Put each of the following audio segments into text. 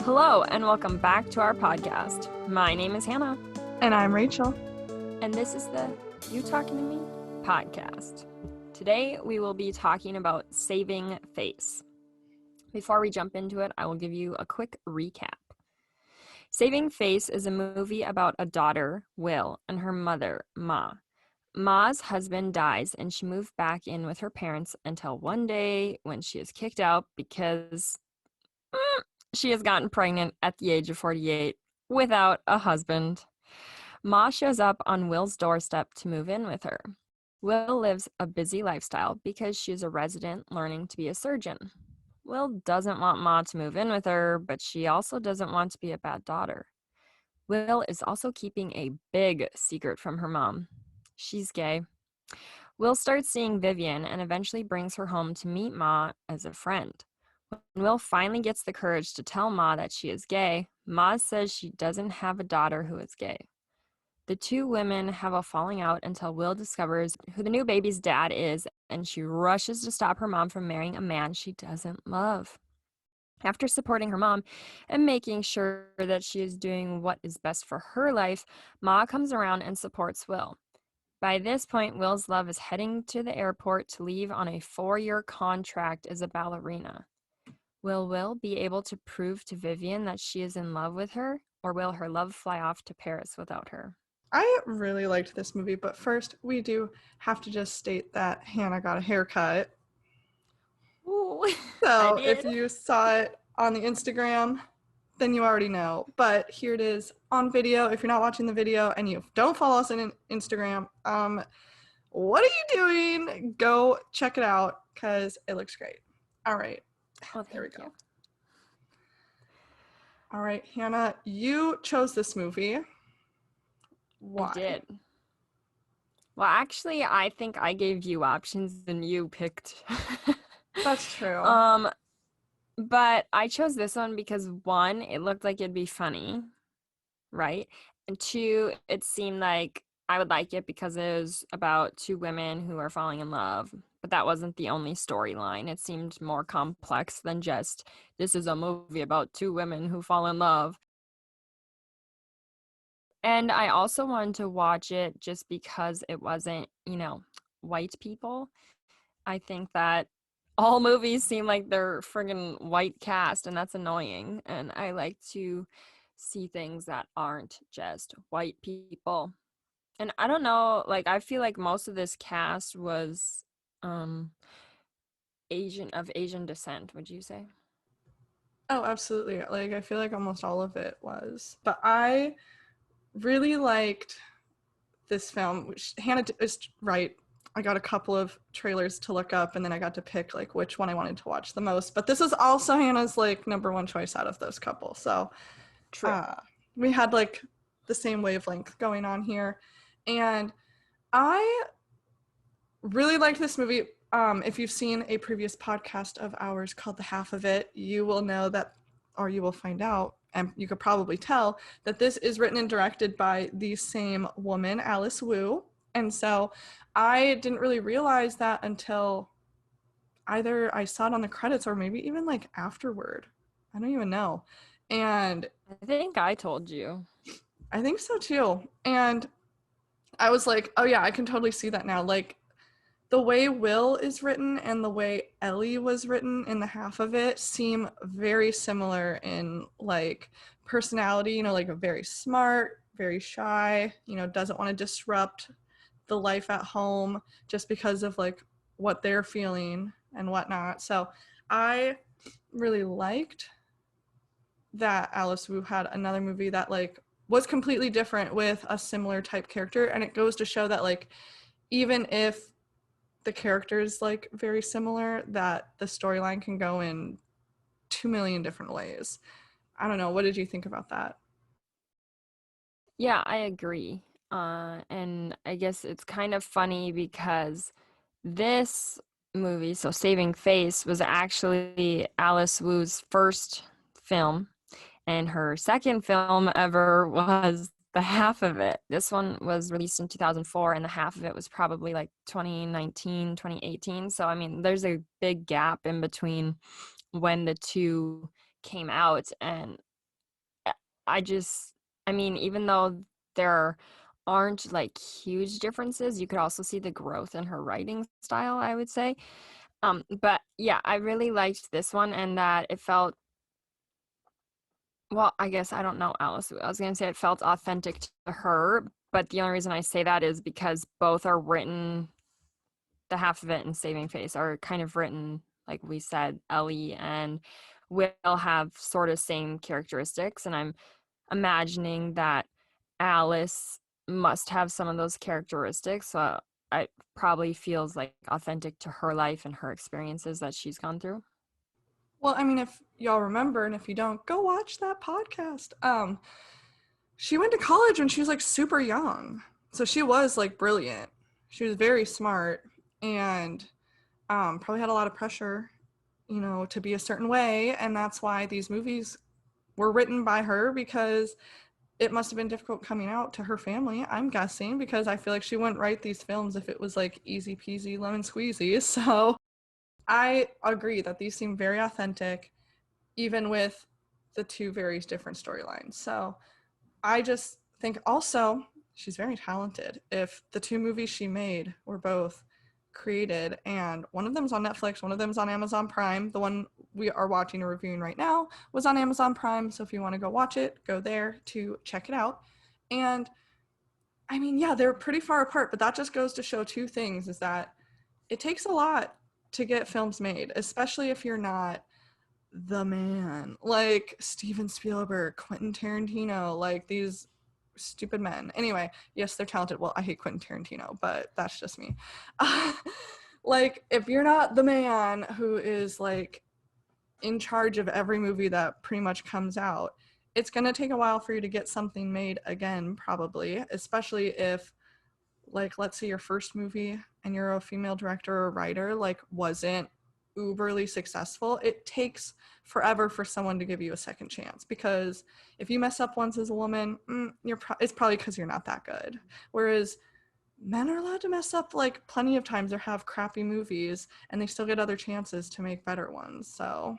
Hello, and welcome back to our podcast. My name is Hannah. And I'm Rachel. And this is the You Talking to Me podcast. Today, we will be talking about Saving Face. Before we jump into it, I will give you a quick recap. Saving Face is a movie about a daughter, Will, and her mother, Ma. Ma's husband dies, and she moved back in with her parents until one day when she is kicked out because she has gotten pregnant at the age of 48 without a husband. Ma shows up on Will's doorstep to move in with her. Will lives a busy lifestyle because she is a resident learning to be a surgeon. Will doesn't want Ma to move in with her, but she also doesn't want to be a bad daughter. Will is also keeping a big secret from her mom. She's gay. Will starts seeing Vivian and eventually brings her home to meet Ma as a friend. When Will finally gets the courage to tell Ma that she is gay, Ma says she doesn't have a daughter who is gay. The two women have a falling out until Will discovers who the new baby's dad is, and she rushes to stop her mom from marrying a man she doesn't love. After supporting her mom and making sure that she is doing what is best for her life, Ma comes around and supports Will. By this point, Will's love is heading to the airport to leave on a 4-year contract as a ballerina. Will Will be able to prove to Vivian that she is in love with her, or will her love fly off to Paris without her? I really liked this movie, but first we do have to just state that Hannah got a haircut. Ooh, So I did. if you saw it on the Instagram, then you already know. But here it is on video. If you're not watching the video and you don't follow us on Instagram, what are you doing? Go check it out because it looks great. All right. Oh, there we go. you. All right, Hannah, you chose this movie. Why? I did. Well, actually, I think I gave you options and you picked. That's true. But I chose this one because 1, it looked like it'd be funny, right? And 2, it seemed like I would like it because it was about 2 women who are falling in love. But that wasn't the only storyline. It seemed more complex than just, this is a movie about 2 women who fall in love. And I also wanted to watch it just because it wasn't, white people. I think that all movies seem like they're friggin' white cast, and that's annoying. And I like to see things that aren't just white people. And I don't know, I feel like most of this cast was Asian descent, would you say? Oh, absolutely. I feel like almost all of it was. But I really liked this film, which Hannah is right. I got a couple of trailers to look up, and then I got to pick which one I wanted to watch the most. But this is also Hannah's number one choice out of those couple. So True. We had the same wavelength going on here. And I really liked this movie. If you've seen a previous podcast of ours called The Half of It, you will know that, or you will find out, and you could probably tell, that this is written and directed by the same woman, Alice Wu. And so I didn't really realize that until either I saw it on the credits or maybe even afterward. I don't even know. And I think I told you. I think so too. And I was like, oh yeah, I can totally see that now. The way Will is written and the way Ellie was written in The Half of It seem very similar in personality, very smart, very shy, doesn't want to disrupt the life at home just because of what they're feeling and whatnot. So I really liked that Alice Wu had another movie that was completely different with a similar type character. And it goes to show that even if the characters very similar, that the storyline can go in 2 million different ways. I don't know. What did you think about that? Yeah, I agree. And I guess it's kind of funny because this movie, so Saving Face, was actually Alice Wu's first film, and her second film ever was The Half of It. This one was released in 2004, and The Half of It was probably 2019, 2018. So, I mean, there's a big gap in between when the two came out, and I mean, even though there aren't like huge differences, you could also see the growth in her writing style, I would say. But yeah, I really liked this one, and that it felt, well, I guess I don't know, Alice. I was gonna say it felt authentic to her, but the only reason I say that is because both are written, the half of it in Saving Face are kind of written, like we said, Ellie and Will have sort of same characteristics, and I'm imagining that Alice must have some of those characteristics. So it probably feels like authentic to her life and her experiences that she's gone through. Well, I mean, if y'all remember, and if you don't, go watch that podcast. She went to college when she was like super young. So she was like brilliant. She was very smart and probably had a lot of pressure, you know, to be a certain way. And that's why these movies were written by her, because it must have been difficult coming out to her family, I'm guessing, because I feel like she wouldn't write these films if it was like easy peasy lemon squeezy. So I agree that these seem very authentic, even with the two very different storylines. So I just think also she's very talented. If the two movies she made were both created, and one of them's on Netflix, one of them's on Amazon Prime, the one we are watching and reviewing right now was on Amazon Prime. So if you want to go watch it, go there to check it out. And I mean, yeah, they're pretty far apart, but that just goes to show two things: is that it takes a lot to get films made, especially if you're not the man, like Steven Spielberg, Quentin Tarantino, like these stupid men. Anyway, yes, they're talented. Well, I hate Quentin Tarantino, but that's just me. Like, if you're not the man who is like in charge of every movie that pretty much comes out, it's going to take a while for you to get something made again, probably, especially if, like, let's say your first movie and you're a female director or writer, like, wasn't uberly successful. It takes forever for someone to give you a second chance, because if you mess up once as a woman, it's probably because you're not that good. Whereas men are allowed to mess up like plenty of times or have crappy movies, and they still get other chances to make better ones. So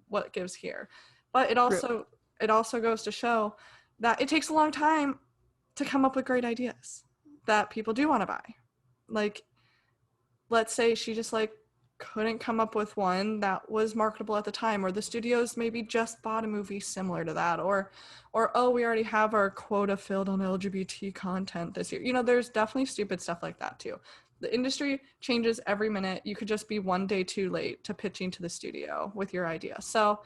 what gives here? But it True. also goes to show that it takes a long time to come up with great ideas that people do want to buy. Like, let's say she just like couldn't come up with one that was marketable at the time, or the studios maybe just bought a movie similar to that, or oh, we already have our quota filled on LGBT content this year. You know, there's definitely stupid stuff like that too. The industry changes every minute. You could just be one day too late to pitching to the studio with your idea. So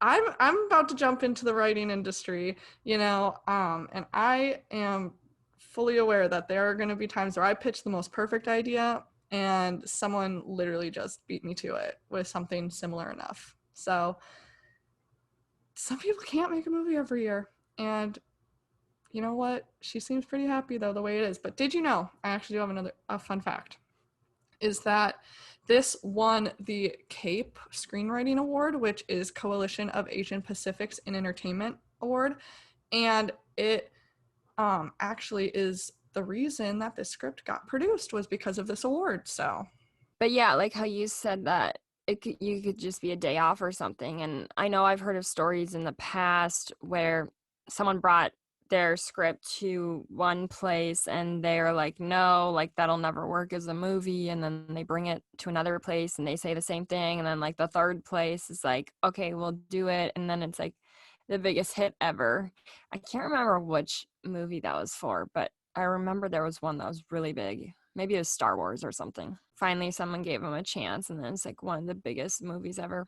I'm about to jump into the writing industry, you know, and I am fully aware that there are going to be times where I pitch the most perfect idea and someone literally just beat me to it with something similar enough. So some people can't make a movie every year, and you know what? She seems pretty happy though the way it is. But did you know? I actually do have a fun fact. Is that this won the CAPE Screenwriting Award, which is Coalition of Asian Pacifics in Entertainment Award, and it actually is the reason that this script got produced was because of this award. So, But yeah, like how you said that you could just be a day off or something. And I know I've heard of stories in the past where someone brought their script to one place and they're like, no, like that'll never work as a movie. And then they bring it to another place and they say the same thing. And then like the third place is like, okay, we'll do it. And then it's like the biggest hit ever. I can't remember which movie that was for, but I remember there was one that was really big. Maybe it was Star Wars or something. Finally, someone gave him a chance, and then it's like one of the biggest movies ever.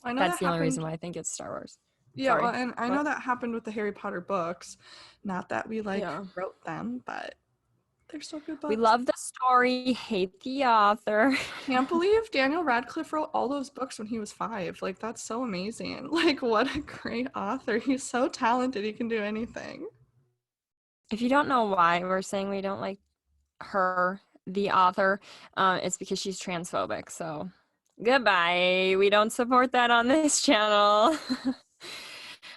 I know That's that the only reason happened. why I think it's Star Wars. Yeah, well, Sorry. and I know What? that happened with the Harry Potter books. Not that we like Yeah. wrote them, but they're still good We books. love the story, hate the author. Can't believe Daniel Radcliffe wrote all those books when he was 5. Like, that's so amazing. Like, what a great author. He's so talented. He can do anything. If you don't know why we're saying we don't like her, the author, it's because she's transphobic. So goodbye. We don't support that on this channel,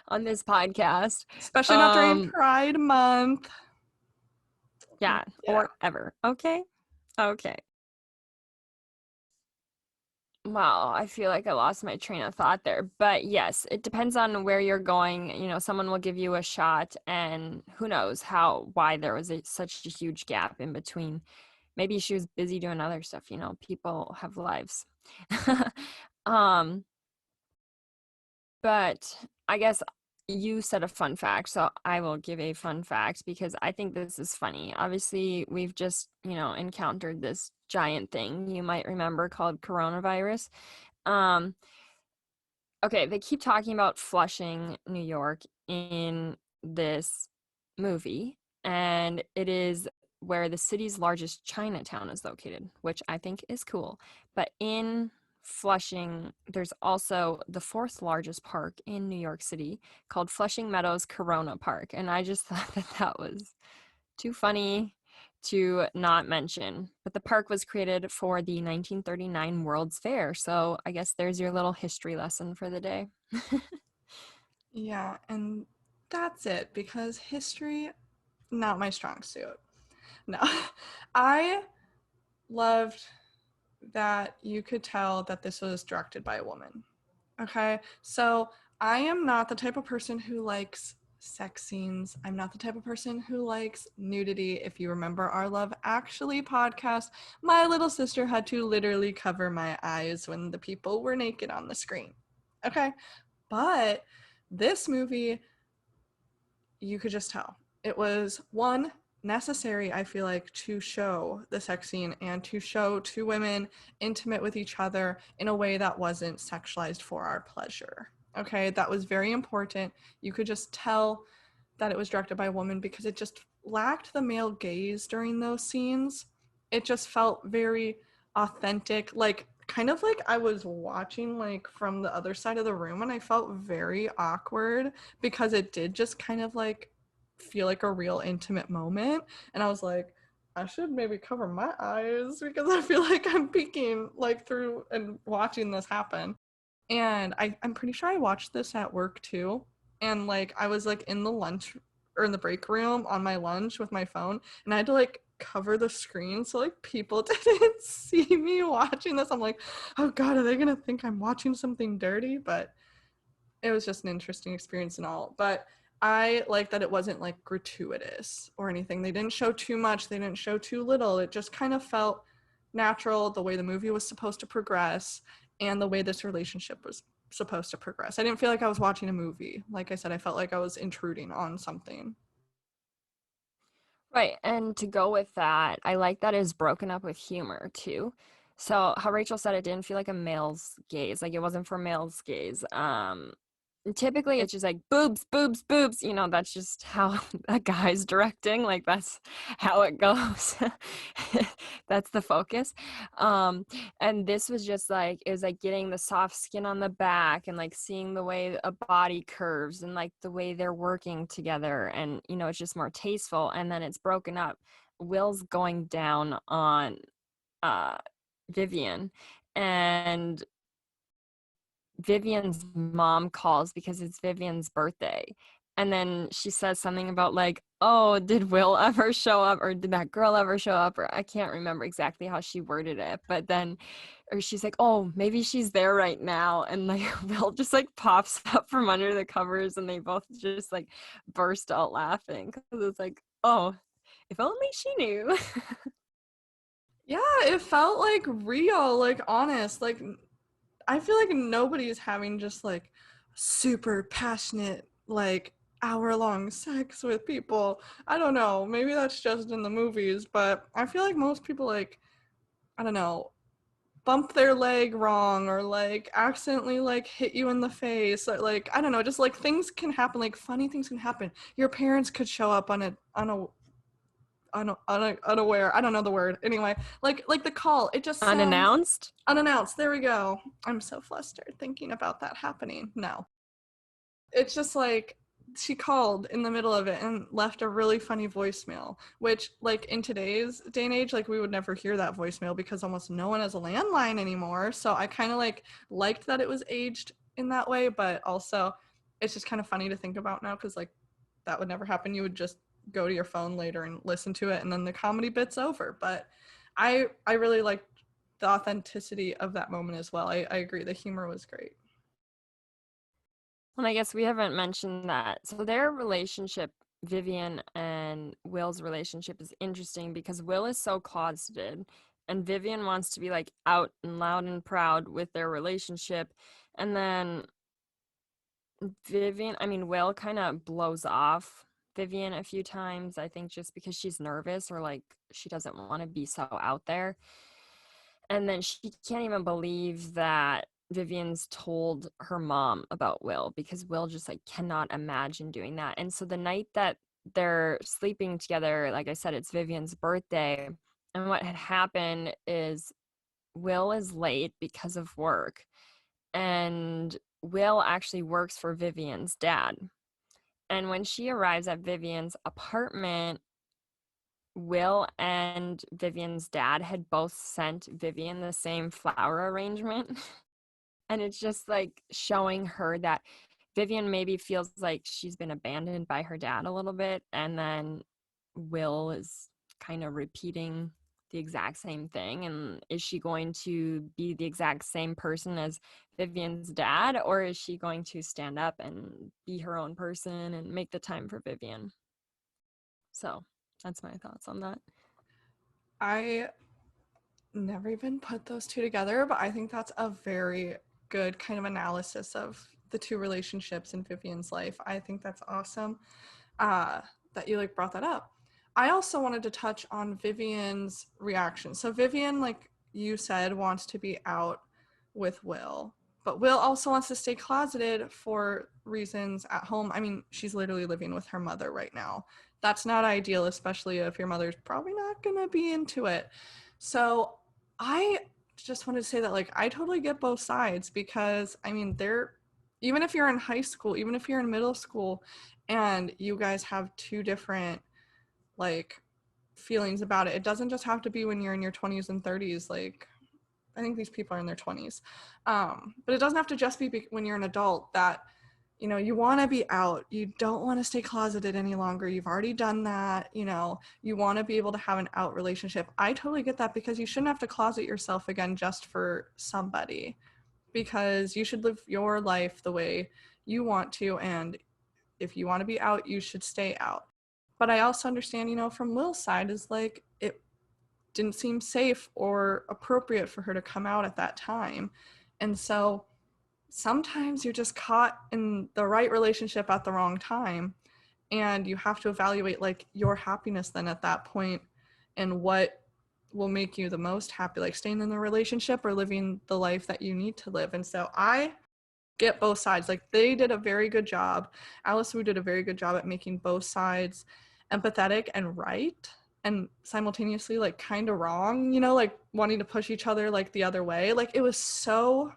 on this podcast. Especially not during Um, Pride Month. yeah, Yeah. or ever. Okay. Okay. Well, I feel like I lost my train of thought there. But yes, it depends on where you're going. You know, someone will give you a shot, and who knows why there was such a huge gap in between. Maybe she was busy doing other stuff, you know, people have lives. um, but I guess you said a fun fact, so I will give a fun fact because I think this is funny. Obviously, we've just, encountered this giant thing you might remember called coronavirus. Um, okay, they keep talking about Flushing, New York in this movie, and it is where the city's largest Chinatown is located, which I think is cool. But in Flushing, there's also the fourth largest park in New York City called Flushing Meadows Corona Park. And I just thought that was too funny to not mention. But the park was created for the 1939 World's Fair. So I guess there's your little history lesson for the day. Yeah, and that's it because history, not my strong suit. No, I loved that you could tell that this was directed by a woman. Okay, so I am not the type of person who likes sex scenes. I'm not the type of person who likes nudity. If you remember our Love Actually podcast, my little sister had to literally cover my eyes when the people were naked on the screen. Okay, but this movie, you could just tell. It was one, necessary, I feel like, to show the sex scene and to show two women intimate with each other in a way that wasn't sexualized for our pleasure. Okay, that was very important. You could just tell that it was directed by a woman because it just lacked the male gaze during those scenes. It just felt very authentic, like kind of like I was watching like from the other side of the room, and I felt very awkward because it did just kind of like feel like a real intimate moment. And I was like, I should maybe cover my eyes because I feel like I'm peeking like through and watching this happen. And I'm pretty sure I watched this at work too. And like I was like in the lunch or in the break room on my lunch with my phone, and I had to like cover the screen so like people didn't see me watching this. I'm like, oh god, are they gonna think I'm watching something dirty? But it was just an interesting experience and all. But I like that it wasn't like gratuitous or anything. They didn't show too much, they didn't show too little. It just kind of felt natural, the way the movie was supposed to progress and the way this relationship was supposed to progress. I didn't feel like I was watching a movie. Like I said, I felt like I was intruding on something. Right. And to go with that, I like that it's broken up with humor too. So how Rachel said it didn't feel like a male's gaze, like it wasn't for male's gaze. Typically it's just like boobs, boobs, boobs. You know, that's just how a guy's directing. Like that's how it goes. That's the focus. Um, and this was just like it was like getting the soft skin on the back and like seeing the way a body curves and like the way they're working together. And it's just more tasteful. And then it's broken up. Will's going down on uh Vivian, and Vivian's mom calls because it's Vivian's birthday. And then she says something about like, oh, did Will ever show up or did that girl ever show up? Or I can't remember exactly how she worded it. But then, or she's like, oh, maybe she's there right now. And like Will just like pops up from under the covers and they both just like burst out laughing. Cause it's like, oh, if only she knew. Yeah, it felt like real, like honest. Like I feel like nobody's having just like super passionate, like hour-long sex with people. I don't know. Maybe that's just in the movies, but I feel like most people like, I don't know, bump their leg wrong or like accidentally like hit you in the face or like I don't know, just like things can happen, like funny things can happen. Your parents could show up unaware. I don't know the word. Anyway, like the call, it just sounds Unannounced. unannounced. There we go. I'm so flustered thinking about that happening. No. It's just like she called in the middle of it and left a really funny voicemail, which like in today's day and age, like we would never hear that voicemail because almost no one has a landline anymore. So I kind of like liked that it was aged in that way, but also it's just kind of funny to think about now because like that would never happen. You would just go to your phone later and listen to it and then the comedy bit's over. But I really liked the authenticity of that moment as well. I agree. The humor was great. And I guess we haven't mentioned that. So their relationship, Vivian and Will's relationship, is interesting because Will is so closeted and Vivian wants to be like out and loud and proud with their relationship. And then Will kind of blows off Vivian a few times, I think just because she's nervous or like she doesn't want to be so out there. And then she can't even believe that Vivian's told her mom about Will because Will just like cannot imagine doing that. And so the night that they're sleeping together, like I said, it's Vivian's birthday. And what had happened is Will is late because of work. And Will actually works for Vivian's dad. And when she arrives at Vivian's apartment, Will and Vivian's dad had both sent Vivian the same flower arrangement. And it's just like showing her that Vivian maybe feels like she's been abandoned by her dad a little bit. And then Will is kind of repeating the exact same thing. And is she going to be the exact same person as Vivian's dad? Or is she going to stand up and be her own person and make the time for Vivian? So that's my thoughts on that. I never even put those two together, but I think that's a very good kind of analysis of the two relationships in Vivian's life. I think that's awesome that you like brought that up. I also wanted to touch on Vivian's reaction. So Vivian, like you said, wants to be out with Will, but Will also wants to stay closeted for reasons at home. I mean, she's literally living with her mother right now. That's not ideal, especially if your mother's probably not going to be into it. So I just wanted to say that, like, I totally get both sides because, I mean, even if you're in high school, even if you're in middle school, and you guys have two different, like, feelings about it, it doesn't just have to be when you're in your 20s and 30s. Like, I think these people are in their 20s. But it doesn't have to just be when you're an adult that, you know, you want to be out. You don't want to stay closeted any longer. You've already done that. You know, you want to be able to have an out relationship. I totally get that because you shouldn't have to closet yourself again just for somebody, because you should live your life the way you want to. And if you want to be out, you should stay out. But I also understand, you know, from Will's side is like, it didn't seem safe or appropriate for her to come out at that time. And so sometimes you're just caught in the right relationship at the wrong time, and you have to evaluate like your happiness then at that point and what will make you the most happy, like staying in the relationship or living the life that you need to live. And so I get both sides. Like, they did a very good job. Alice Wu did a very good job at making both sides empathetic and right, and simultaneously like kind of wrong, you know, like wanting to push each other like the other way. Like, it was so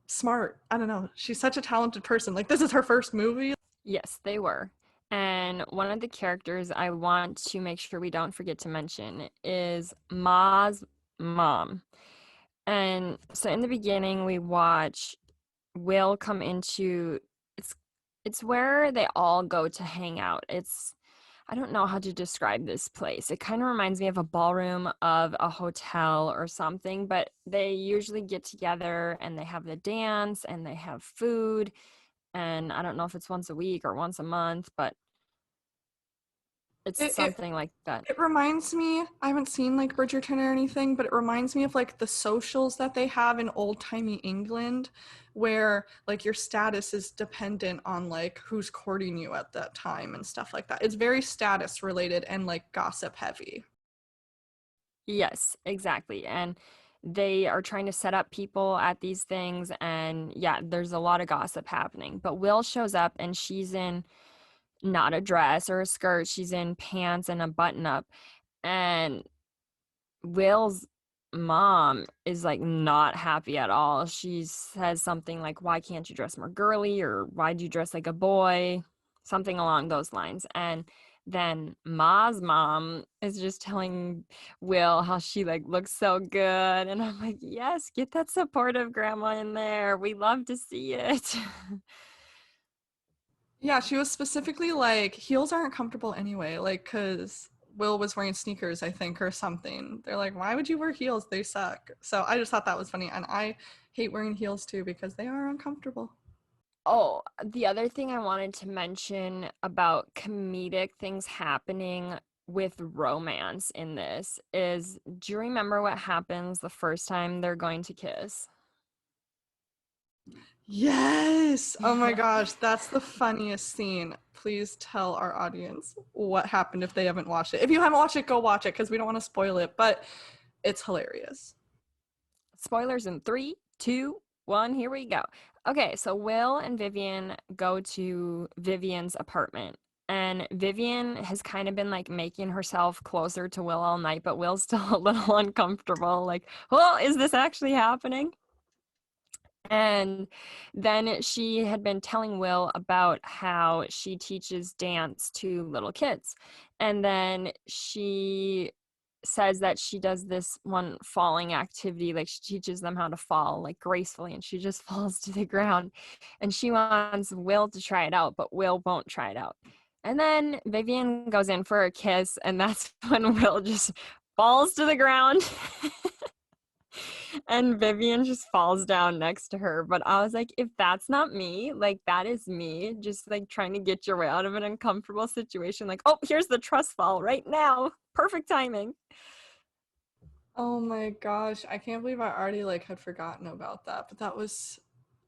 smart. I don't know. She's such a talented person. Like, this is her first movie. Yes, they were. And one of the characters I want to make sure we don't forget to mention is Ma's mom. And so in the beginning, we watch Will come into it's it's where they all go to hang out. I don't know how to describe this place. It kind of reminds me of a ballroom of a hotel or something, but they usually get together and they have the dance and they have food. And I don't know if it's once a week or once a month, but it's It, it something like that. it reminds me, I haven't seen like Bridgerton or anything, but it reminds me of like the socials that they have in old-timey England, where like your status is dependent on like who's courting you at that time and stuff like that. It's very status related and like gossip heavy. Yes, exactly. And they are trying to set up people at these things. And yeah, there's a lot of gossip happening. But Will shows up and she's in not a dress or a skirt, she's in pants and a button up. And Will's mom is like not happy at all. She says something like, "Why can't you dress more girly?" or "Why do you dress like a boy?" Something along those lines. And then Ma's mom is just telling Will how she like looks so good. And I'm like, yes, get that supportive grandma in there. We love to see it. Yeah, she was specifically like, heels aren't comfortable anyway, like, because Will was wearing sneakers, I think, or something. They're like, why would you wear heels? They suck. So I just thought that was funny. And I hate wearing heels too because they are uncomfortable. Oh, the other thing I wanted to mention about comedic things happening with romance in this is, do you remember what happens the first time they're going to kiss? Yes. Oh my gosh, that's the funniest scene. Please tell our audience what happened if they haven't watched it. If you haven't watched it, go watch it because we don't want to spoil it, but it's hilarious. Spoilers in 3, 2, 1, here we go. Okay, so Will and Vivian go to Vivian's apartment. And Vivian has kind of been like making herself closer to Will all night, but Will's still a little uncomfortable. Like, oh, is this actually happening? And then she had been telling Will about how she teaches dance to little kids. And then she says that she does this one falling activity, like she teaches them how to fall like gracefully, and she just falls to the ground. And she wants Will to try it out, but Will won't try it out. And then Vivian goes in for a kiss, and that's when Will just falls to the ground. And Vivian just falls down next to her. But I was like, if that's not me, like that is me just like trying to get your way out of an uncomfortable situation. Like, oh, here's the trust fall right now. Perfect timing. Oh my gosh, I can't believe I already like had forgotten about that, but that was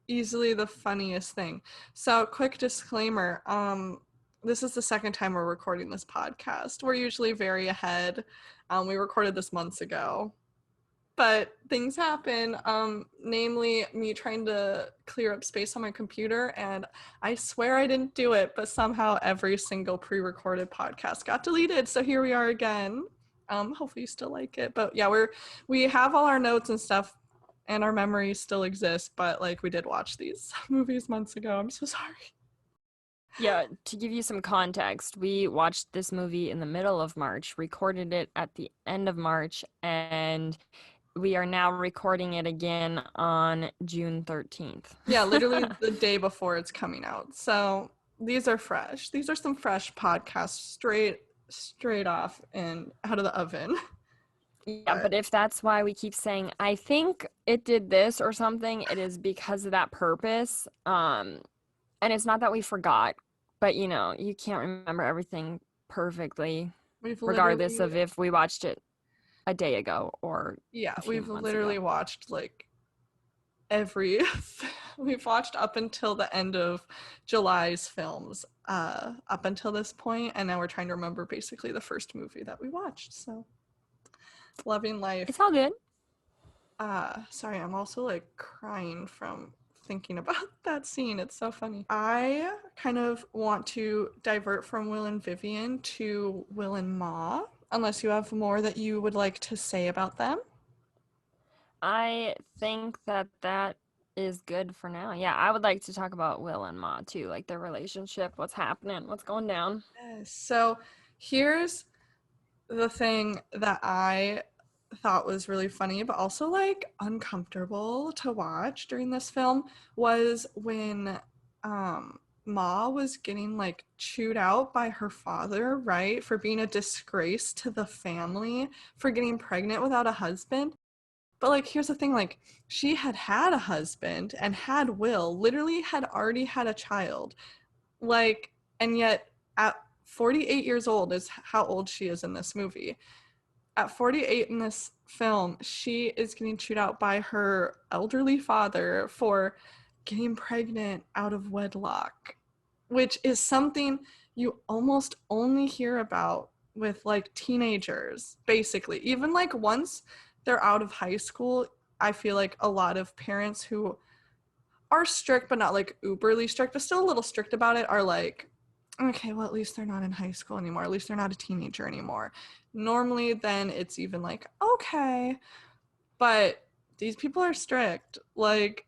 easily the funniest thing. So, quick disclaimer, this is the second time we're recording this podcast. We're usually very ahead. We recorded this months ago. But things happen, namely me trying to clear up space on my computer, and I swear I didn't do it, but somehow every single pre-recorded podcast got deleted. So here we are again. Hopefully you still like it. But yeah, we have all our notes and stuff, and our memories still exist, but like we did watch these movies months ago. I'm so sorry. Yeah, to give you some context, we watched this movie in the middle of March, recorded it at the end of March, and we are now recording it again on June 13th. Yeah, literally the day before it's coming out. So these are fresh. These are some fresh podcasts straight off and out of the oven. Yeah, But but if that's why we keep saying, I think it did this or something, it is because of that purpose. And it's not that we forgot, but you can't remember everything perfectly, we've regardless literally of if we watched it a day ago or yeah, a few we've months literally ago. watched like every we've watched up until the end of July's films up until this point, and now we're trying to remember basically the first movie that we watched. So loving life. It's all good. Sorry, I'm also like crying from thinking about that scene. It's so funny. I kind of want to divert from Will and Vivian to Will and Ma, unless you have more that you would like to say about them. I think that is good for now. Yeah, I would like to talk about Will and Ma too, like their relationship, what's happening, what's going down. Yes. So here's the thing that I thought was really funny, but also like uncomfortable to watch during this film was when Ma was getting like chewed out by her father, right? For being a disgrace to the family, for getting pregnant without a husband. But like, here's the thing, like, she had a husband and had Will, literally had already had a child. Like, and yet at 48 years old is how old she is in this movie. At 48 in this film, she is getting chewed out by her elderly father for getting pregnant out of wedlock, which is something you almost only hear about with like teenagers, basically. Even like once they're out of high school, I feel like a lot of parents who are strict, but not like uberly strict, but still a little strict about it, are like, okay, well, at least they're not in high school anymore. At least they're not a teenager anymore. Normally, then it's even like, okay, but these people are strict. Like,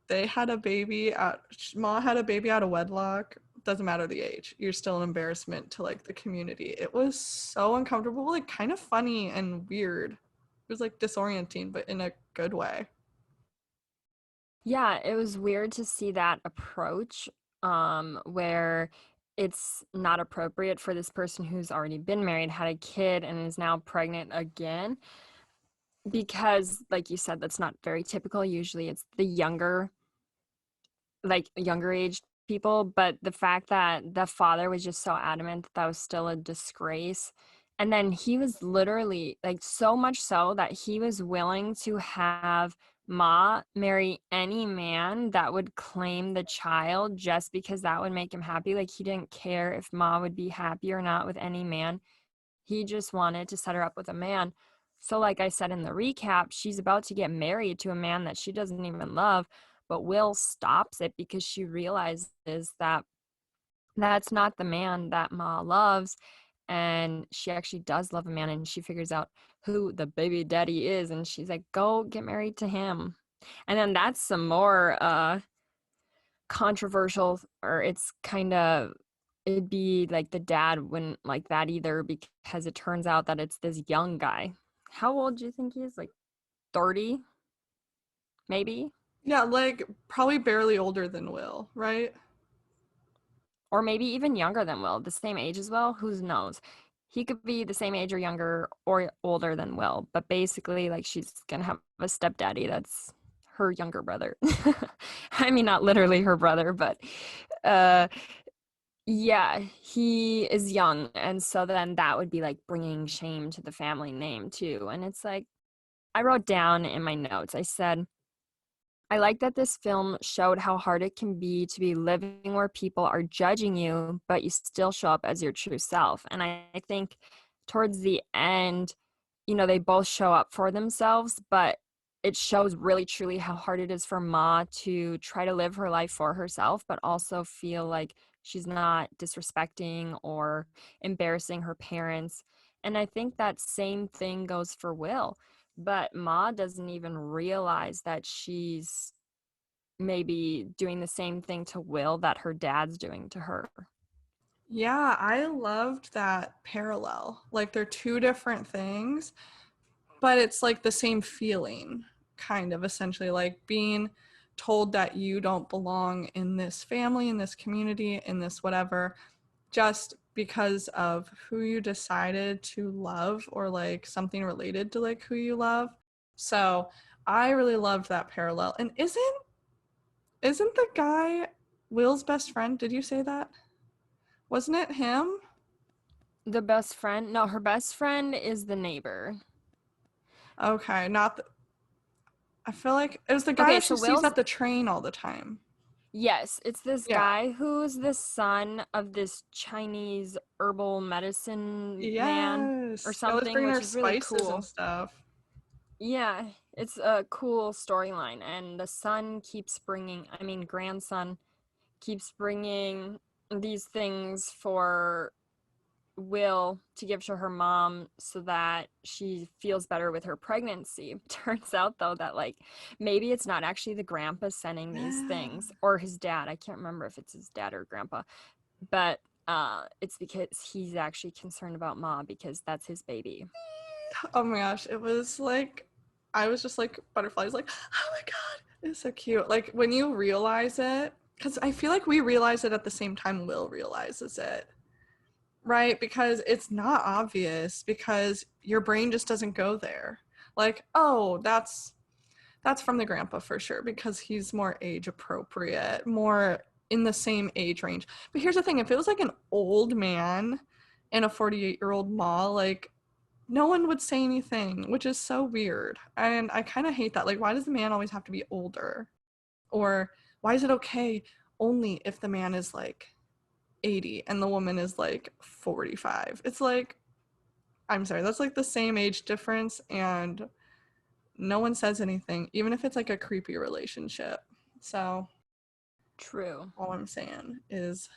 they had a baby out, Ma had a baby out of wedlock. Doesn't matter the age. You're still an embarrassment to like the community. It was so uncomfortable, like kind of funny and weird. It was like disorienting, but in a good way. Yeah, it was weird to see that approach, where it's not appropriate for this person who's already been married, had a kid, and is now pregnant again. Because, like you said, that's not very typical. Usually it's the younger aged people. But the fact that the father was just so adamant that was still a disgrace. And then he was literally, like, so much so that he was willing to have Ma marry any man that would claim the child just because that would make him happy. Like, he didn't care if Ma would be happy or not with any man. He just wanted to set her up with a man. So, like I said in the recap, she's about to get married to a man that she doesn't even love, but Will stops it because she realizes that that's not the man that Ma loves. And she actually does love a man, and she figures out who the baby daddy is. And she's like, go get married to him. And then that's some more controversial, or it's kind of, it'd be like the dad wouldn't like that either because it turns out that it's this young guy. How old do you think he is? Like 30, maybe? Yeah, like probably barely older than Will, right? Or maybe even younger than Will, the same age as Will. Who knows? He could be the same age or younger or older than Will, but basically, like, she's gonna have a stepdaddy that's her younger brother. I mean, not literally her brother, but uh yeah, he is young, and so then that would be like bringing shame to the family name too. And it's like, I wrote down in my notes, I said, I like that this film showed how hard it can be to be living where people are judging you, but you still show up as your true self. And I think towards the end, they both show up for themselves, but it shows really truly how hard it is for Ma to try to live her life for herself, but also feel like she's not disrespecting or embarrassing her parents. And I think that same thing goes for Will. But Ma doesn't even realize that she's maybe doing the same thing to Will that her dad's doing to her. Yeah, I loved that parallel. Like they're two different things, but it's like the same feeling, kind of essentially like being told that you don't belong in this family, in this community, in this whatever, just because of who you decided to love or like something related to like who you love. So I really loved that parallel. And isn't the guy Will's best friend? Did you say that? Wasn't it him? The best friend? No, her best friend is the neighbor. Okay, not the, I feel like it was the guy Okay, that so she sees Will's, at the train all the time. yes, it's this Yeah. guy who's the son of this Chinese herbal medicine man or Yes. He always something, bringing which her is really spices and cool. stuff. Yeah, it's a cool storyline. And the son keeps bringing, I mean, grandson keeps bringing these things for Will to give to her mom so that she feels better with her pregnancy. Turns out though that, like, maybe it's not actually the grandpa sending these Yeah. things, or his dad. I can't remember if it's his dad or grandpa, but it's because he's actually concerned about Ma because that's his baby. Oh my gosh, it was like I was just like butterflies, like, oh my god, it's so cute. Like when you realize it, because I feel like we realize it at the same time Will realizes it. Right? Because it's not obvious because your brain just doesn't go there. Like, oh, that's from the grandpa for sure because he's more age appropriate, more in the same age range. But here's the thing, if it was like an old man and a 48-year-old Ma, like no one would say anything, which is so weird. And I kind of hate that. Like, why does the man always have to be older? Or why is it okay only if the man is like 80 and the woman is like 45? It's like, I'm sorry, that's like the same age difference and no one says anything, even if it's like a creepy relationship. So True. all I'm saying is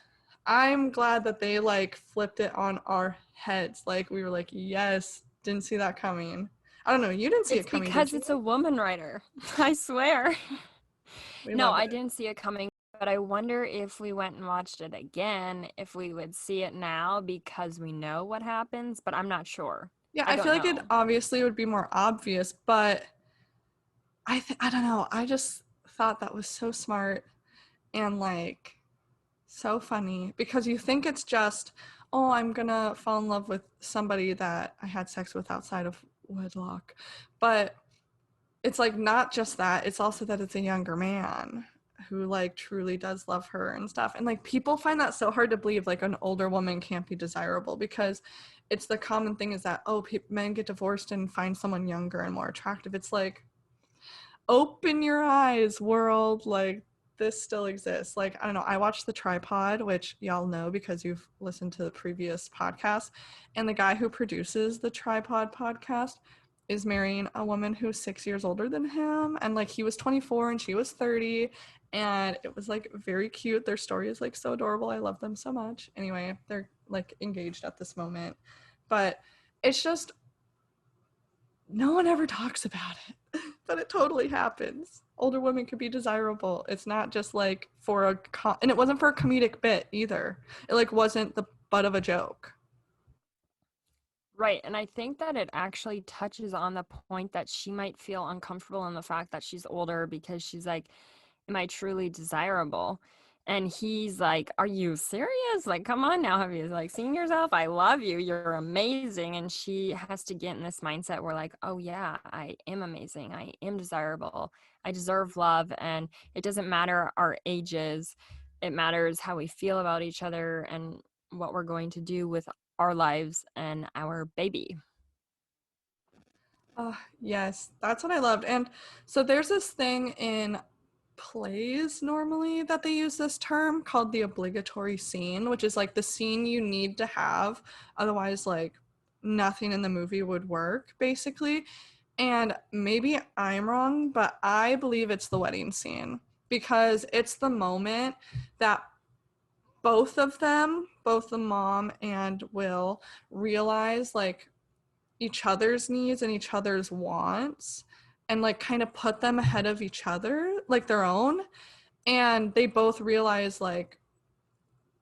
I'm glad that they like flipped it on our heads. Like we were like, yes, didn't see that coming. I don't know, you didn't see It's it coming, did because you? it's a woman writer. I swear. We No, love I it. didn't see it coming, but I wonder if we went and watched it again, if we would see it now because we know what happens, but I'm not sure. Yeah, I I feel don't like it know. obviously would be more obvious, but I don't know. I just thought that was so smart and like So funny because you think it's just, oh, I'm gonna fall in love with somebody that I had sex with outside of wedlock. But it's like not just that, it's also that it's a younger man who like truly does love her and stuff. And like people find that so hard to believe, like an older woman can't be desirable because it's the common thing is that, oh, men get divorced and find someone younger and more attractive. It's like, open your eyes, world. Like, this still exists. Like, I don't know. I watched The Tripod, which y'all know because you've listened to the previous podcast. And the guy who produces the Tripod podcast is marrying a woman who's 6 years older than him. And like, he was 24 and she was 30. And it was like very cute. Their story is like so adorable. I love them so much. Anyway, they're like engaged at this moment. But it's just, no one ever talks about it, but it totally happens. Older women could be desirable. It's not just like for and it wasn't for a comedic bit either. It like wasn't the butt of a joke. Right. And I think that it actually touches on the point that she might feel uncomfortable in the fact that she's older because she's like, am I truly desirable? And he's like, are you serious? Like, come on now. Have you like seen yourself? I love you. You're amazing. And she has to get in this mindset where like, oh yeah, I am amazing. I am desirable. I deserve love. And it doesn't matter our ages. It matters how we feel about each other and what we're going to do with our lives and our baby. Yes, that's what I loved. And so there's this thing in plays normally that they use this term called the obligatory scene, which is like the scene you need to have. Otherwise, like nothing in the movie would work, basically. And maybe I'm wrong, but I believe it's the wedding scene because it's the moment that both of them, both the mom and Will, realize like each other's needs and each other's wants and like kind of put them ahead of each other, like their own. And they both realize like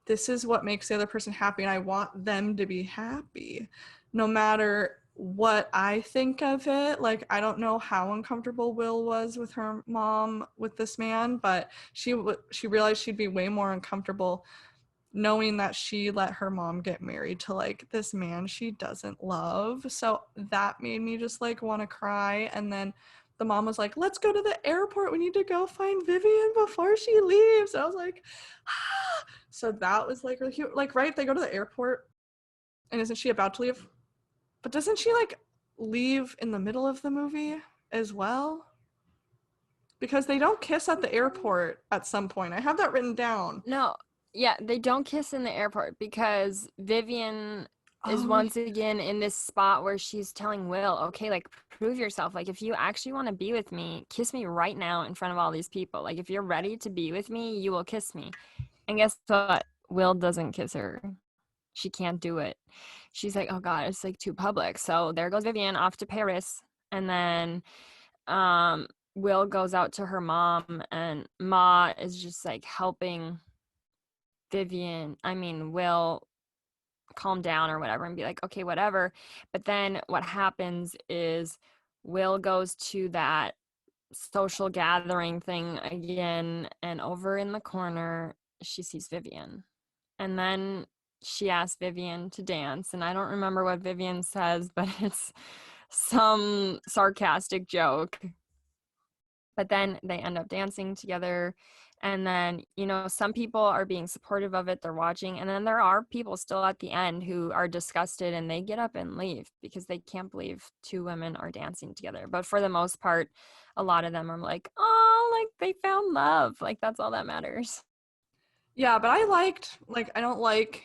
this is what makes the other person happy and I want them to be happy no matter what I think of it. Like I don't know how uncomfortable Will was with her mom with this man, but she realized she'd be way more uncomfortable knowing that she let her mom get married to like this man she doesn't love. So that made me just like want to cry. And then the mom was like, let's go to the airport, we need to go find Vivian before she leaves. And I was like, ah. So that was like really cute. Like, right, they go to the airport and isn't she about to leave, but doesn't she like leave in the middle of the movie as well? Because they don't kiss at the airport at some point. I have that written down. No, yeah, they don't kiss in the airport because Vivian is Oh, once again in this spot where she's telling Will, okay, like prove yourself. Like if you actually want to be with me, kiss me right now in front of all these people. Like if you're ready to be with me, you will kiss me. And guess what? Will doesn't kiss her. She can't do it. She's like, oh God, it's like too public. So there goes Vivian off to Paris. And then Will goes out to her mom and Ma is just like helping Will calm down or whatever and be like, okay, whatever. But then what happens is Will goes to that social gathering thing again, and over in the corner, she sees Vivian. And then she asks Vivian to dance. And I don't remember what Vivian says, but it's some sarcastic joke. But then they end up dancing together. And then, some people are being supportive of it. They're watching. And then there are people still at the end who are disgusted and they get up and leave because they can't believe two women are dancing together. But for the most part, a lot of them are like, oh, like they found love. Like that's all that matters. yeah, but I don't like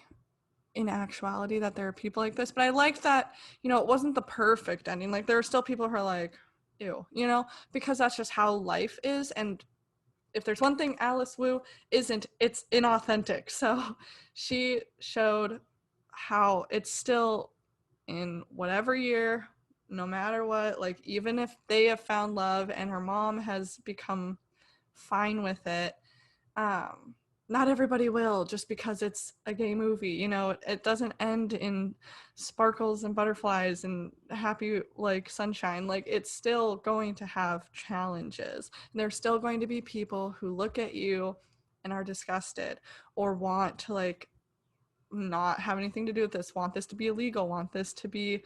in actuality that there are people like this, but I liked that, it wasn't the perfect ending. Like there are still people who are like, ew, because that's just how life is. And if there's one thing Alice Wu isn't, it's inauthentic. So she showed how it's still in whatever year, no matter what, like even if they have found love and her mom has become fine with it, um, not everybody will just because it's a gay movie. It doesn't end in sparkles and butterflies and happy like sunshine. Like it's still going to have challenges. And there's still going to be people who look at you and are disgusted or want to like not have anything to do with this, want this to be illegal, want this to be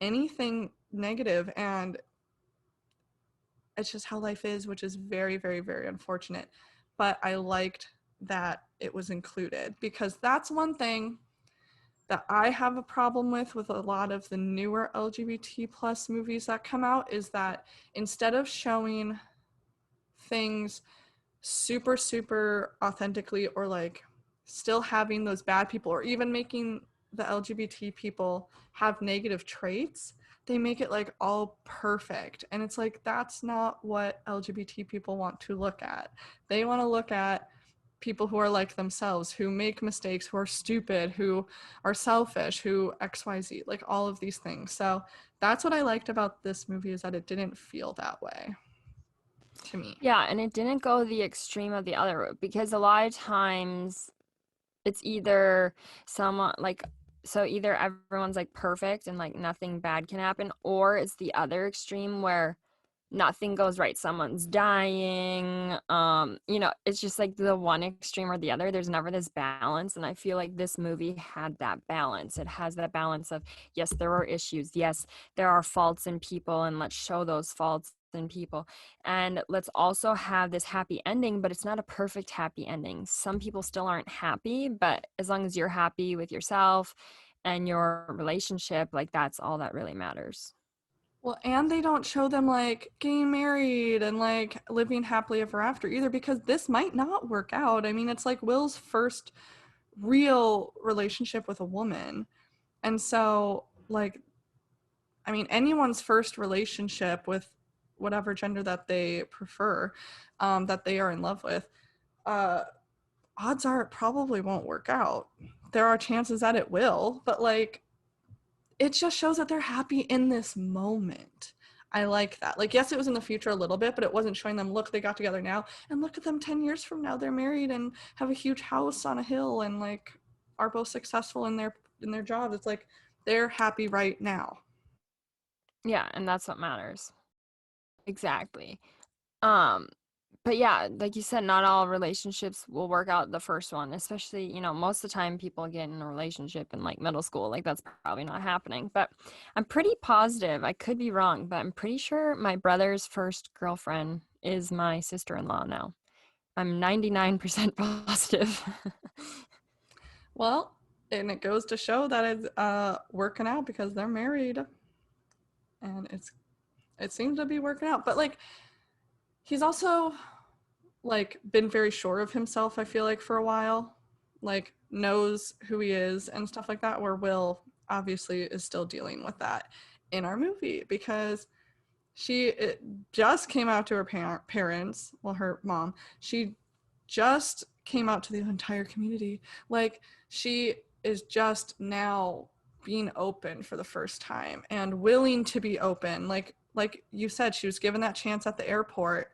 anything negative. And it's just how life is, which is very, very, very unfortunate. But I liked that it was included, because that's one thing that I have a problem with a lot of the newer LGBT plus movies that come out, is that instead of showing things super, super authentically, or like still having those bad people, or even making the LGBT people have negative traits, they make it like all perfect. And it's like, that's not what LGBT people want to look at. They want to look at people who are like themselves, who make mistakes, who are stupid, who are selfish, who XYZ, like all of these things. So that's what I liked about this movie, is that it didn't feel that way to me. Yeah, and it didn't go the extreme of the other route, because a lot of times it's either someone like, so either everyone's like perfect and like nothing bad can happen, or it's the other extreme where nothing goes right, someone's dying. It's just like the one extreme or the other. There's never this balance, and I feel like this movie had that balance. It has that balance of, yes, there are issues, yes, there are faults in people, and let's show those faults in people, and let's also have this happy ending, but it's not a perfect happy ending. Some people still aren't happy, but as long as you're happy with yourself and your relationship, like that's all that really matters. Well, and they don't show them like getting married and like living happily ever after either, because this might not work out. I mean, it's like Will's first real relationship with a woman. And so, like, I mean, anyone's first relationship with whatever gender that they prefer, that they are in love with, uh, odds are it probably won't work out. There are chances that it will, but like, it just shows that they're happy in this moment. I like that. Like, yes, it was in the future a little bit, but it wasn't showing them, look, they got together now, and look at them 10 years from now, they're married and have a huge house on a hill and like are both successful in their jobs. It's like they're happy right now. Yeah, and that's what matters. Exactly. Um, but yeah, like you said, not all relationships will work out the first one, especially, most of the time people get in a relationship in like middle school. Like that's probably not happening. But I'm pretty positive, I could be wrong, but I'm pretty sure my brother's first girlfriend is my sister-in-law now. I'm 99% positive. Well, and it goes to show that it's working out, because they're married and it seems to be working out. But like, he's also like been very sure of himself, I feel like, for a while, like knows who he is and stuff like that, where Will obviously is still dealing with that in our movie, because it just came out to her parents, well, her mom. She just came out to the entire community. Like, she is just now being open for the first time and willing to be open. Like you said, she was given that chance at the airport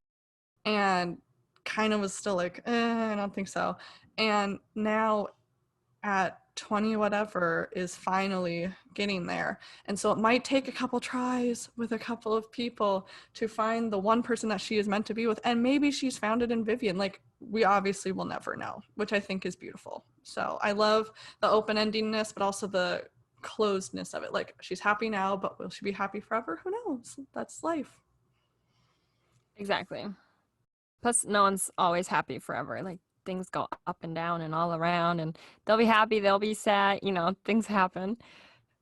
and kind of was still like, I don't think so. And now at 20 whatever is finally getting there. And so it might take a couple tries with a couple of people to find the one person that she is meant to be with. And maybe she's found it in Vivian. Like, we obviously will never know, which I think is beautiful. So I love the open-endedness, but also the closedness of it. Like, she's happy now, but will she be happy forever? Who knows? That's life. Exactly. Plus, no one's always happy forever. Like things go up and down and all around, and they'll be happy, they'll be sad, things happen.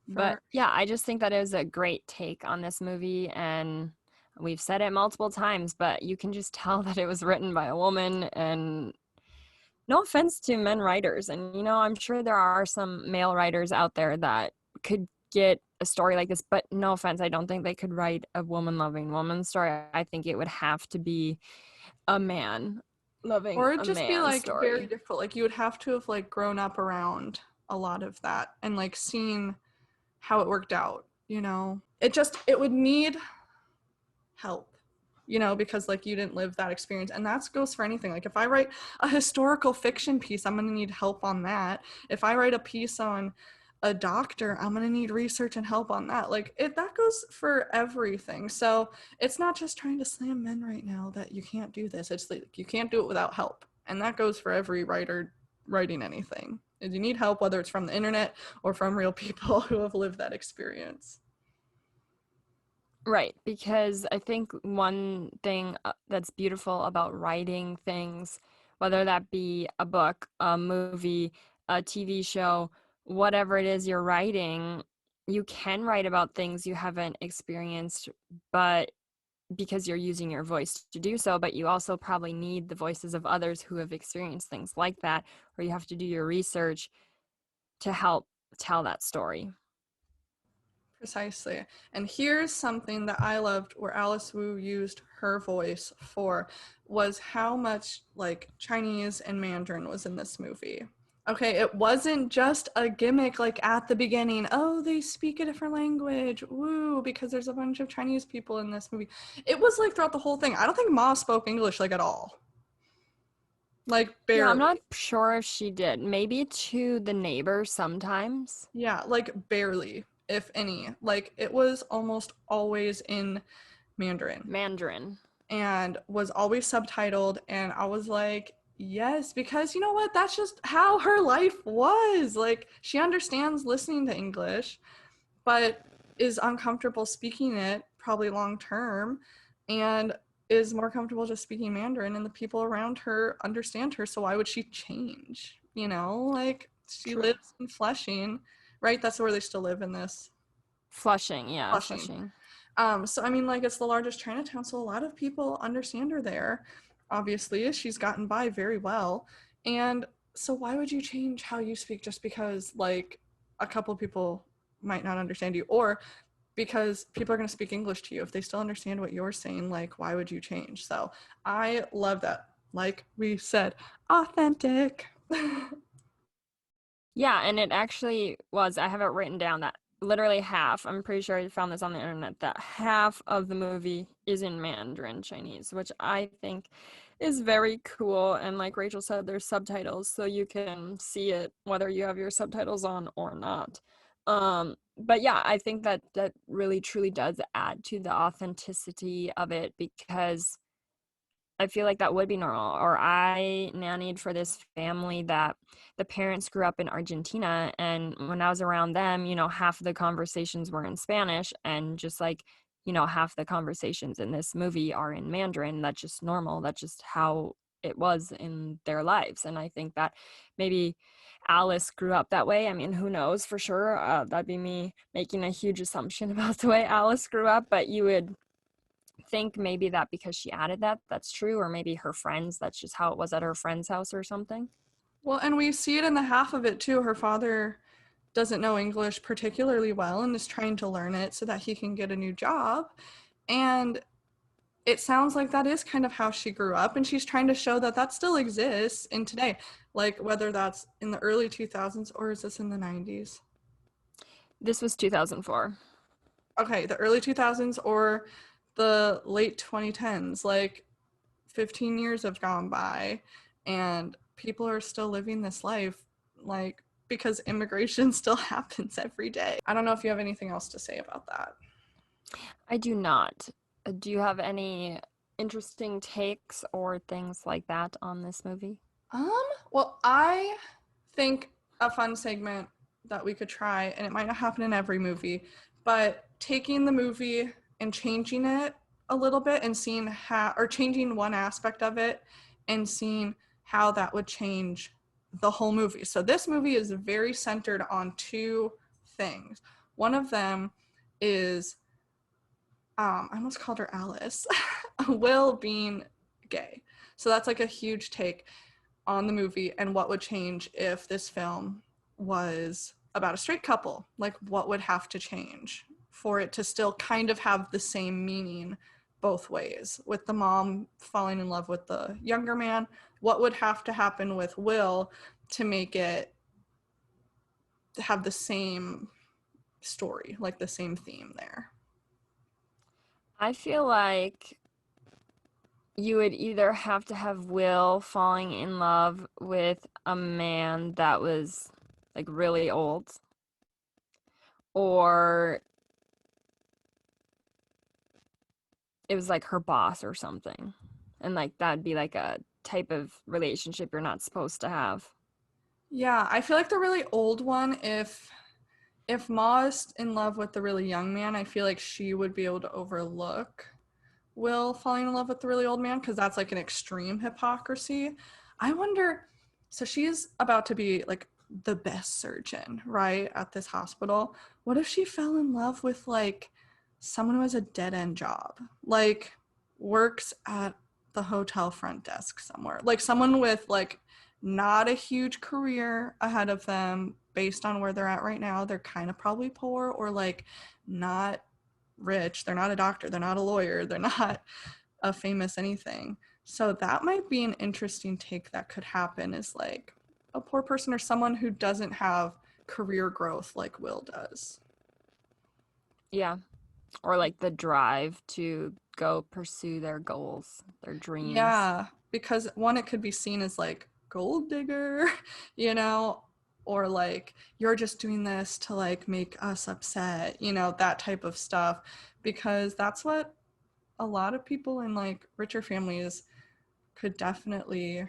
But For yeah, I just think that it was a great take on this movie, and we've said it multiple times, but you can just tell that it was written by a woman. And no offense to men writers, and I'm sure there are some male writers out there that could get a story like this, but no offense, I don't think they could write a woman loving woman story. I think it would have to be a man loving Or it'd a just be man like very story. difficult. Like, you would have to have like grown up around a lot of that and like seen how it worked out, you know? It would need help, because like you didn't live that experience. And that goes for anything. Like, if I write a historical fiction piece, I'm going to need help on that. If I write a piece on a doctor, I'm going to need research and help on that. Like, that goes for everything. So it's not just trying to slam men right now that you can't do this. It's like, you can't do it without help. And that goes for every writer writing anything. If you need help, whether it's from the internet or from real people who have lived that experience. Right, because I think one thing that's beautiful about writing things, whether that be a book, a movie, a TV show, whatever it is you're writing, you can write about things you haven't experienced, but because you're using your voice to do so, but you also probably need the voices of others who have experienced things like that, or you have to do your research to help tell that story. Precisely. And here's something that I loved where Alice Wu used her voice for was how much like Chinese and Mandarin was in this movie. Okay, it wasn't just a gimmick like at the beginning, oh, they speak a different language, woo, because there's a bunch of Chinese people in this movie. It was like throughout the whole thing. I don't think Ma spoke English like at all. Like Yeah, I'm not barely. sure if she did. Maybe to the neighbors sometimes. Yeah, like barely, if any. Like it was almost always in Mandarin Mandarin. and was always subtitled. And I was like, yes, because you know what? That's just how her life was. Like she understands listening to English, but is uncomfortable speaking it probably long term and is more comfortable just speaking Mandarin, and the people around her understand her. So why would she change? You know, like she True. lives in Flushing, right? That's where they still live in this Flushing, yeah, Flushing. Flushing. So I mean, like it's the largest Chinatown, so a lot of people understand her there. Obviously, she's gotten by very well, and so why would you change how you speak just because like a couple people might not understand you, or because people are going to speak English to you if they still understand what you're saying? Like, why would you change? So I love that. Like we said, authentic. Yeah, and it actually was, I have it written down that literally half, I'm pretty sure I found this on the internet, that half of the movie is in Mandarin Chinese, which I think is very cool. And like Rachel said, there's subtitles, so you can see it whether you have your subtitles on or not. But yeah, I think that that really truly does add to the authenticity of it because I feel like that would be normal. Or I nannied for this family that the parents grew up in Argentina. And when I was around them, half of the conversations were in Spanish. And just like, half the conversations in this movie are in Mandarin. That's just normal. That's just how it was in their lives. And I think that maybe Alice grew up that way. I mean, who knows for sure? That'd be me making a huge assumption about the way Alice grew up. But you would think maybe that because she added that, that's true, or maybe her friends, that's just how it was at her friend's house or something. Well, and we see it in the half of it too. Her father doesn't know English particularly well and is trying to learn it so that he can get a new job. And it sounds like that is kind of how she grew up, and she's trying to show that that still exists in today, like whether that's in the early 2000s or is this in the 90s? This was 2004. Okay, the early 2000s or the late 2010s. Like 15 years have gone by and people are still living this life, like because immigration still happens every day. I don't know if you have anything else to say about that. I do not. Do you have any interesting takes or things like that on this movie? Um, well, I think a fun segment that we could try, and it might not happen in every movie, but taking the movie and changing it a little bit and seeing how, or changing one aspect of it and seeing how that would change the whole movie. So this movie is very centered on two things. One of them is, I almost called her Alice, Will being gay. So that's like a huge take on the movie and what would change if this film was about a straight couple. Like, what would have to change for it to still kind of have the same meaning both ways? With the mom falling in love with the younger man, what would have to happen with Will to make it have the same story, like the same theme there? I feel like you would either have to have Will falling in love with a man that was like really old, or it was like her boss or something. And like that'd be like a type of relationship you're not supposed to have. Yeah, I feel like the really old one, if Ma is in love with the really young man, I feel like she would be able to overlook Will falling in love with the really old man, because that's like an extreme hypocrisy. I wonder, so she's about to be like the best surgeon, right, at this hospital. What if she fell in love with like someone who has a dead end job, like works at the hotel front desk somewhere, like someone with like not a huge career ahead of them based on where they're at right now? They're kind of probably poor, or like not rich, they're not a doctor, they're not a lawyer, they're not a famous anything. So that might be an interesting take that could happen, is like a poor person or someone who doesn't have career growth like Will does. Yeah. Or like the drive to go pursue their goals, their dreams. Yeah, because one, it could be seen as like gold digger, you know, or like you're just doing this to like make us upset, that type of stuff, because that's what a lot of people in like richer families could definitely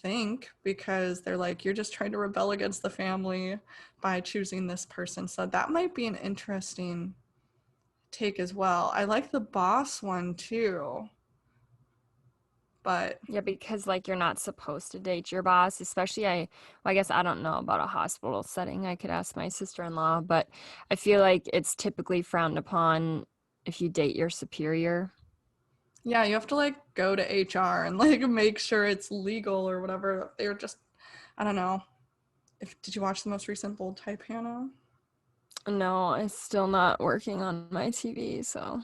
think, because they're like, you're just trying to rebel against the family by choosing this person. So that might be an interesting take as well. I like the boss one too, but Yeah, because like you're not supposed to date your boss, especially I guess I don't know about a hospital setting. I could ask my sister-in-law, but I feel like it's typically frowned upon if you date your superior. yeah, you have to like go to HR and like make sure it's legal or whatever. They're just, I don't know. If did you watch the most recent Bold Type, Hannah? No, it's still not working on my TV, so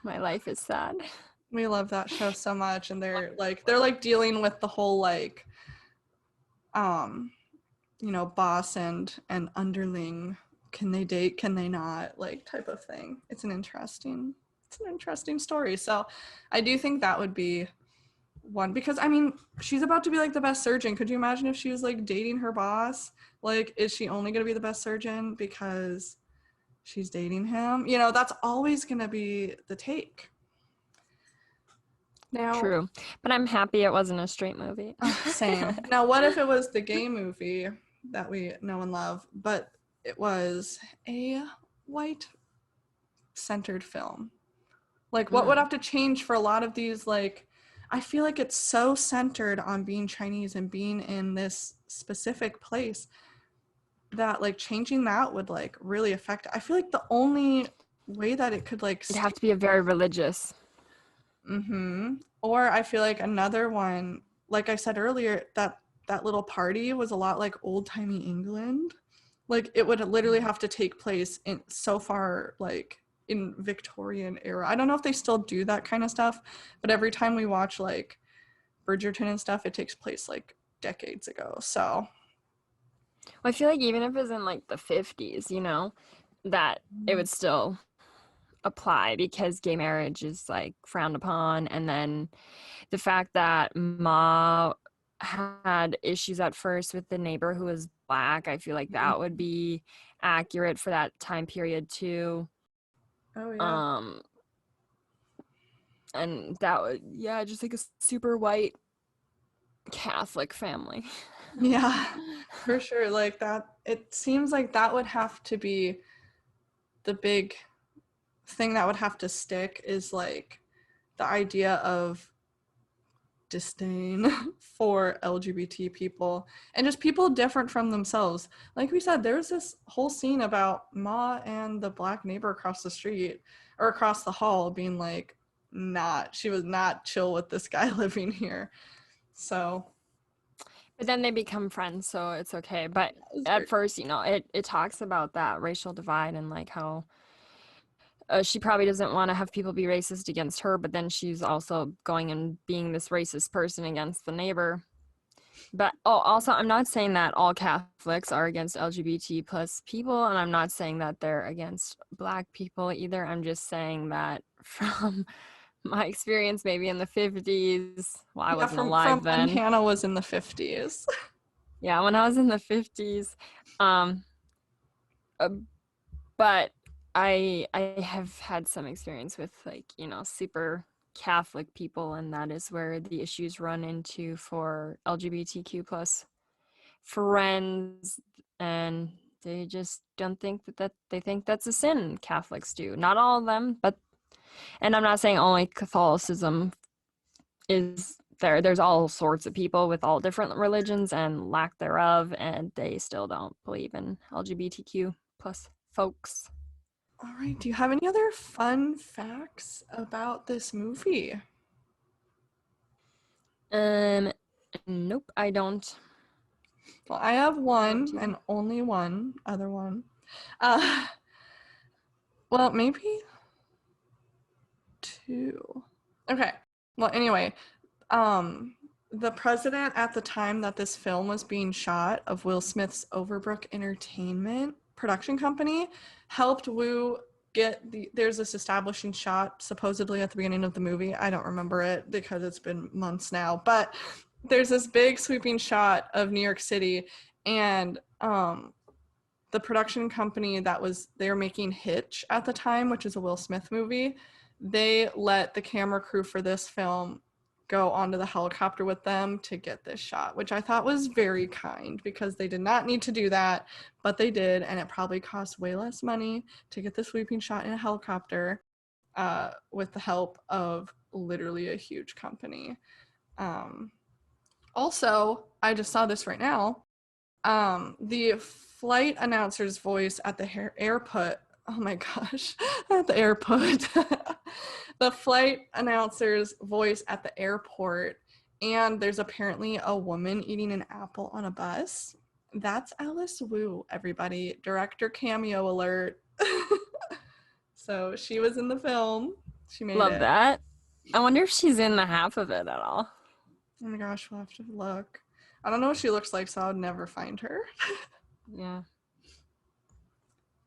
my life is sad. We love that show so much, and they're like dealing with the whole like um boss and underling, can they date, can they not, like type of thing. It's an interesting story. So I do think that would be one, because I mean, she's about to be like the best surgeon. Could you imagine if she was like dating her boss? Like, is she only going to be the best surgeon because she's dating him? That's always going to be the take. Now, True. But I'm happy it wasn't a straight movie. same. Now, what if it was the gay movie that we know and love, but it was a white centered film? Like, what would Mm. have to change for a lot of these? Like, I feel like it's so centered on being Chinese and being in this specific place that like changing that would like really affect. I feel like the only way that it could like It'd have to be a very religious. Or I feel like another one, like I said earlier, that little party was a lot like old-timey England. Like, it would literally have to take place in so far like in Victorian era. I don't know if they still do that kind of stuff, but every time we watch like Bridgerton and stuff, it takes place like decades ago. So Well, I feel like even if it was in like the 50s, that it would still apply because gay marriage is like frowned upon. And then the fact that Ma had issues at first with the neighbor who was black, I feel like that would be accurate for that time period too. oh yeah. Um, and that would, yeah, just like a super white Catholic family. Yeah, for sure. Like that, it seems like that would have to be the big thing that would have to stick, is like the idea of disdain for LGBT people and just people different from themselves. Like we said, there's this whole scene about Ma and the black neighbor across the street or across the hall being like, she was not chill with this guy living here. So But then they become friends, so it's okay. But it's at very, first, it talks about that racial divide and like how she probably doesn't want to have people be racist against her, but then she's also going and being this racist person against the neighbor. But also, I'm not saying that all Catholics are against LGBT plus people, and I'm not saying that they're against Black people either. I'm just saying that from my experience, maybe in the 50s, well, I yeah, wasn't from alive when then. Hannah was in the 50s. Yeah, when I was in the 50s, um, uh, but I have had some experience with like super Catholic people, and that is where the issues run into for LGBTQ plus friends, and they just don't think that they think that's a sin. Catholics do, not all of them, but, and I'm not saying only Catholicism is there. There's all sorts of people with all different religions and lack thereof, and they still don't believe in LGBTQ plus folks. All right. Do you have any other fun facts about this movie? Nope, I don't. Well, I have one and only one other one. Well, maybe two. Okay. Well, anyway, the president at the time that this film was being shot of Will Smith's Overbrook Entertainment production company helped Wu get there's this establishing shot supposedly at the beginning of the movie. I don't remember it because it's been months now, but there's this big sweeping shot of New York City, and the production company they were making Hitch at the time, which is a Will Smith movie. They let the camera crew for this film go onto the helicopter with them to get this shot, which I thought was very kind because they did not need to do that, but they did, and it probably cost way less money to get the sweeping shot in a helicopter with the help of literally a huge company. Also, I just saw this right now. The flight announcer's voice at the airport. Oh my gosh, at the airport. The flight announcer's voice at the airport, and there's apparently a woman eating an apple on a bus. That's Alice Wu, everybody. Director cameo alert. So she was in the film. She made Love it. that. I wonder if she's in the half of it at all. Oh my gosh, we'll have to look. I don't know what she looks like, so I would never find her. Yeah.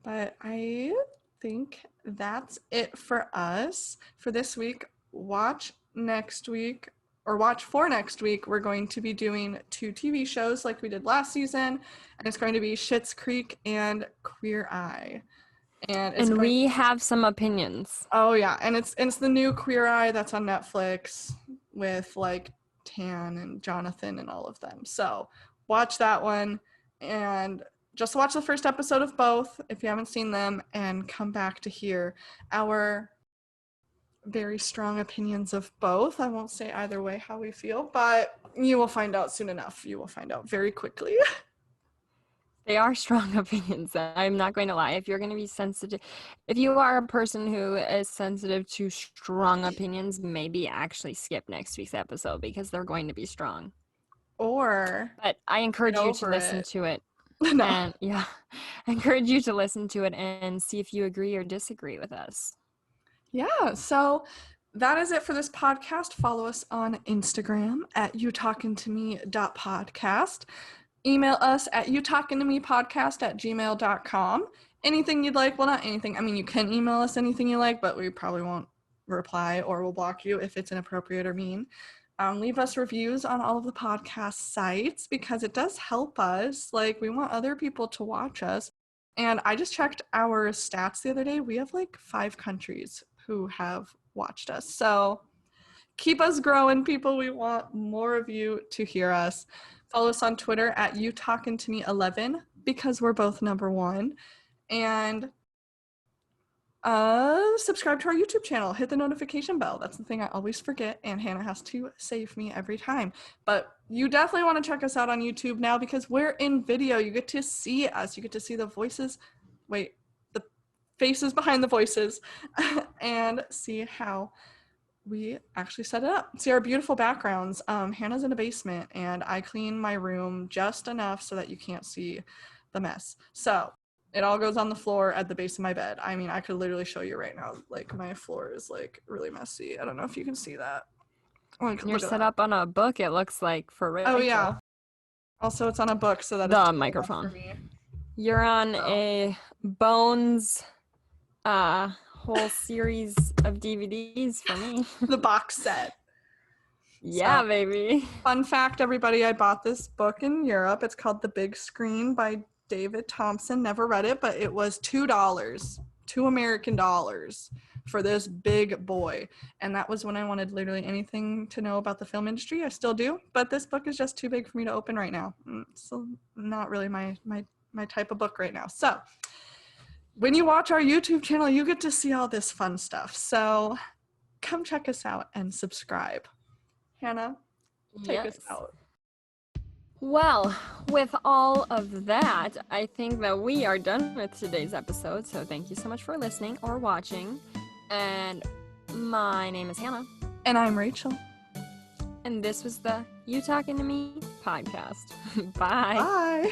But I think that's it for us for this week. Watch for next week. We're going to be doing 2 TV shows like we did last season, and it's going to be Schitt's Creek and Queer Eye. And we have some opinions. Oh yeah, and it's the new Queer Eye that's on Netflix with like Tan and Jonathan and all of them. So watch that one, and just watch the first episode of both if you haven't seen them, and come back to hear our very strong opinions of both. I won't say either way how we feel, but you will find out soon enough. You will find out very quickly. They are strong opinions. I'm not going to lie. If you're going to be sensitive, if you are a person who is sensitive to strong opinions, maybe actually skip next week's episode because they're going to be strong. Or but I encourage you to listen to it. No. And yeah, I encourage you to listen to it and see if you agree or disagree with us. Yeah, so that is it for this podcast. Follow us on Instagram at youtalkingtomeme.podcast. Email us at youtalkingtomepodcast@gmail.com. Anything you'd like, well, not anything. I mean, you can email us anything you like, but we probably won't reply or we'll block you if it's inappropriate or mean. Leave us reviews on all of the podcast sites because it does help us. Like, we want other people to watch us. And I just checked our stats the other day. We have like 5 countries who have watched us. So keep us growing, people. We want more of you to hear us. Follow us on Twitter at youtalkingtome11 because we're both number 1. And subscribe to our YouTube channel. Hit the notification bell. That's the thing I always forget, and Hannah has to save me every time. But you definitely want to check us out on YouTube now because we're in video. You get to see us. You get to see the voices. Wait, the faces behind the voices and see how we actually set it up. See our beautiful backgrounds. Hannah's in a basement, and I clean my room just enough so that you can't see the mess. So it all goes on the floor at the base of my bed. I mean, I could literally show you right now. Like, my floor is like really messy. I don't know if you can see that. Like, you're set up on a book, it looks like, for Rachel. Oh yeah. Also, it's on a book, so that the microphone. For me. You're on a Bones whole series of DVDs for me. The box set. Yeah, so, baby. Fun fact, everybody, I bought this book in Europe. It's called The Big Screen by David Thompson. Never read it, but it was $2 American dollars for this big boy. And that was when I wanted literally anything to know about the film industry. I still do, but this book is just too big for me to open right now. So not really my type of book right now. So when you watch our YouTube channel, you get to see all this fun stuff. So come check us out and subscribe. Hannah, take us out. Well, with all of that, I think that we are done with today's episode. So thank you so much for listening or watching. And my name is Hannah. And I'm Rachel. And this was the You Talking to Me podcast. Bye. Bye.